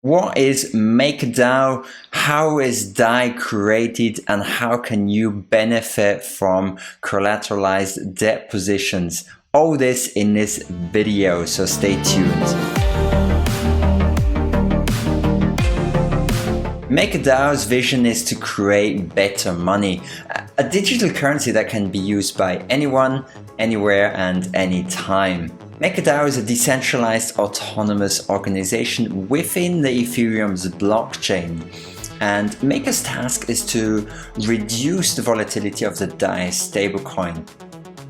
What is MakerDAO? How is DAI created, and how can you benefit from collateralized debt positions? All this in this video, so stay tuned. MakerDAO's vision is to create better money, a digital currency that can be used by anyone, anywhere, and anytime. MakerDAO is a decentralized autonomous organization within the Ethereum's blockchain, and Maker's task is to reduce the volatility of the DAI stablecoin.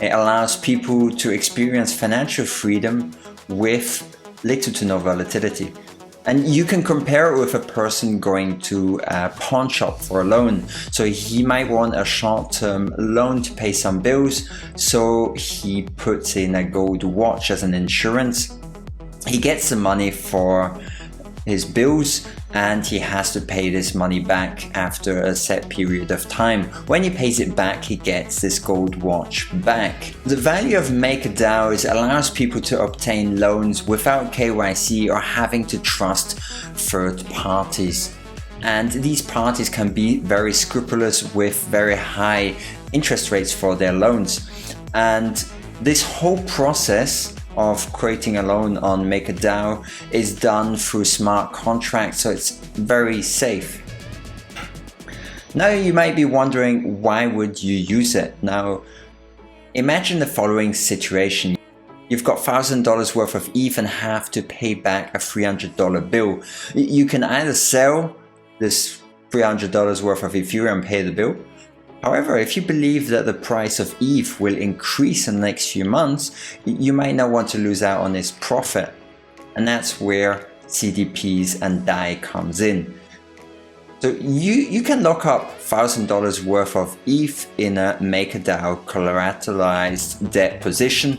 It allows people to experience financial freedom with little to no volatility. And you can compare it with a person going to a pawn shop for a loan. So he might want a short-term loan to pay some bills, so he puts in a gold watch as an insurance. He gets the money for his bills and he has to pay this money back after a set period of time. When he pays it back, he gets this gold watch back. The value of MakerDAO is it allows people to obtain loans without KYC or having to trust third parties. And these parties can be very scrupulous with very high interest rates for their loans. And this whole process of creating a loan on MakerDAO is done through smart contracts, so it's very safe. Now you might be wondering, why would you use it? Now imagine the following situation. You've got $1,000 worth of ETH and have to pay back a $300 bill. You can either sell this $300 worth of Ethereum and pay the bill. However, if you believe that the price of ETH will increase in the next few months, you might not want to lose out on this profit. And that's where CDPs and DAI comes in. So you can lock up $1,000 worth of ETH in a MakerDAO collateralized debt position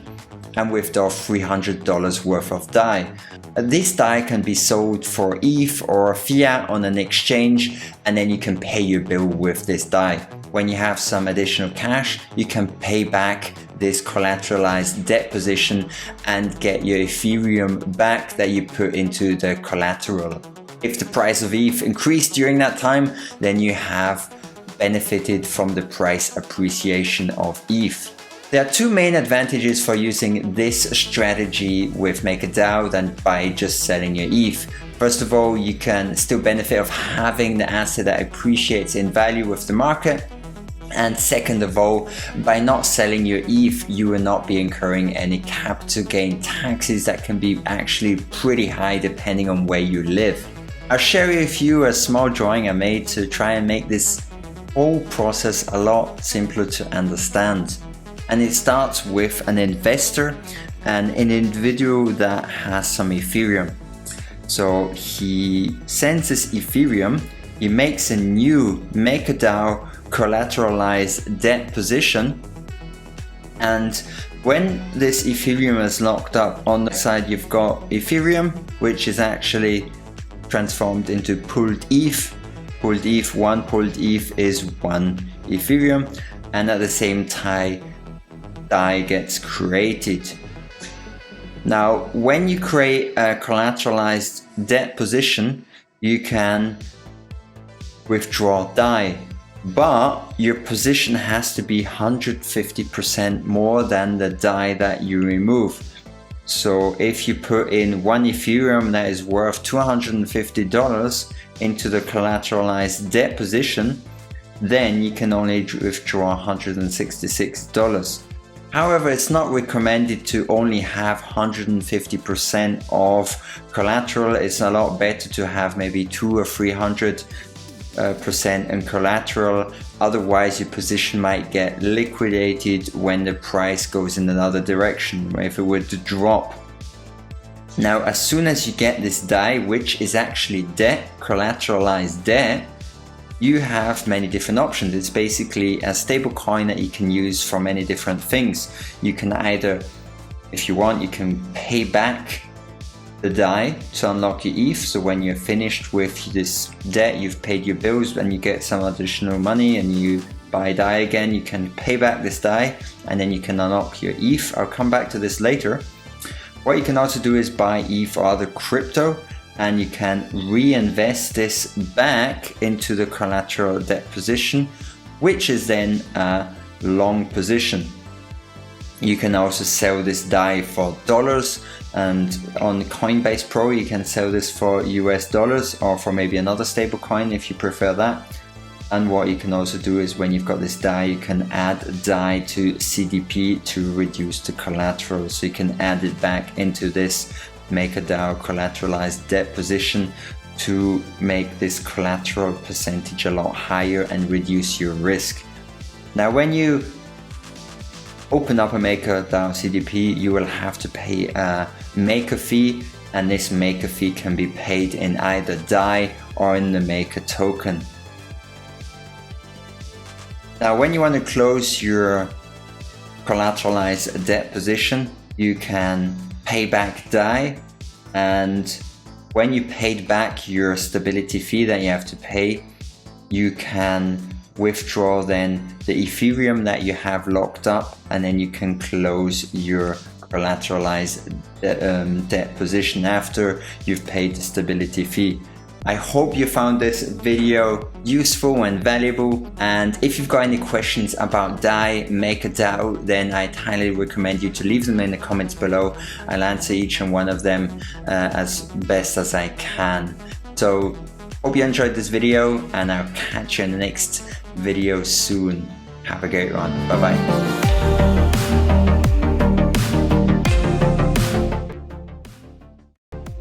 and withdraw $300 worth of DAI. This DAI can be sold for ETH or fiat on an exchange, and then you can pay your bill with this DAI. When you have some additional cash, you can pay back this collateralized debt position and get your Ethereum back that you put into the collateral. If the price of ETH increased during that time, then you have benefited from the price appreciation of ETH. There are two main advantages for using this strategy with MakerDAO than by just selling your ETH. First of all, you can still benefit of having the asset that appreciates in value with the market. And second of all, by not selling your ETH, you will not be incurring any capital gain taxes that can be actually pretty high depending on where you live. I'll share with you a small drawing I made to try and make this whole process a lot simpler to understand. And it starts with an investor and an individual that has some Ethereum. So he sends this Ethereum, he makes a new MakerDAO collateralized debt position, and when this Ethereum is locked up, on the side you've got Ethereum, which is actually transformed into pooled ETH. Pooled ETH, one pooled ETH is one Ethereum, and at the same time DAI gets created. Now when you create a collateralized debt position, you can withdraw DAI, but your position has to be 150% more than the DAI that you remove. So if you put in one Ethereum that is worth $250 into the collateralized debt position, then you can only withdraw $166. However, it's not recommended to only have 150% of collateral. It's a lot better to have maybe 200 or 300% in collateral. Otherwise, your position might get liquidated when the price goes in another direction, if it were to drop. Now, as soon as you get this DAI, which is actually debt, collateralized debt, you have many different options. It's basically a stable coin that you can use for many different things. You can either, if you want, you can pay back the DAI to unlock your ETH. So when you're finished with this debt, you've paid your bills and you get some additional money and you buy DAI again, you can pay back this DAI and then you can unlock your ETH. I'll come back to this later. What you can also do is buy ETH or other crypto and you can reinvest this back into the collateral debt position, which is then a long position. You can also sell this DAI for dollars, and on Coinbase Pro you can sell this for US dollars or for maybe another stable coin if you prefer that. And what you can also do is when you've got this DAI, you can add DAI to CDP to reduce the collateral. So you can add it back into this MakerDAO collateralized debt position to make this collateral percentage a lot higher and reduce your risk. Now, when you open up a MakerDAO CDP, you will have to pay a maker fee, and this maker fee can be paid in either DAI or in the Maker token. Now, when you want to close your collateralized debt position, you can pay back DAI, and when you paid back your stability fee that you have to pay, you can withdraw then the Ethereum that you have locked up, and then you can close your collateralized debt position after you've paid the stability fee. I hope you found this video useful and valuable, and if you've got any questions about DAI, MakerDAO, then I'd highly recommend you to leave them in the comments below. I'll answer each and one of them as best as I can. So hope you enjoyed this video, and I'll catch you in the next video soon. Have a great one. Bye bye.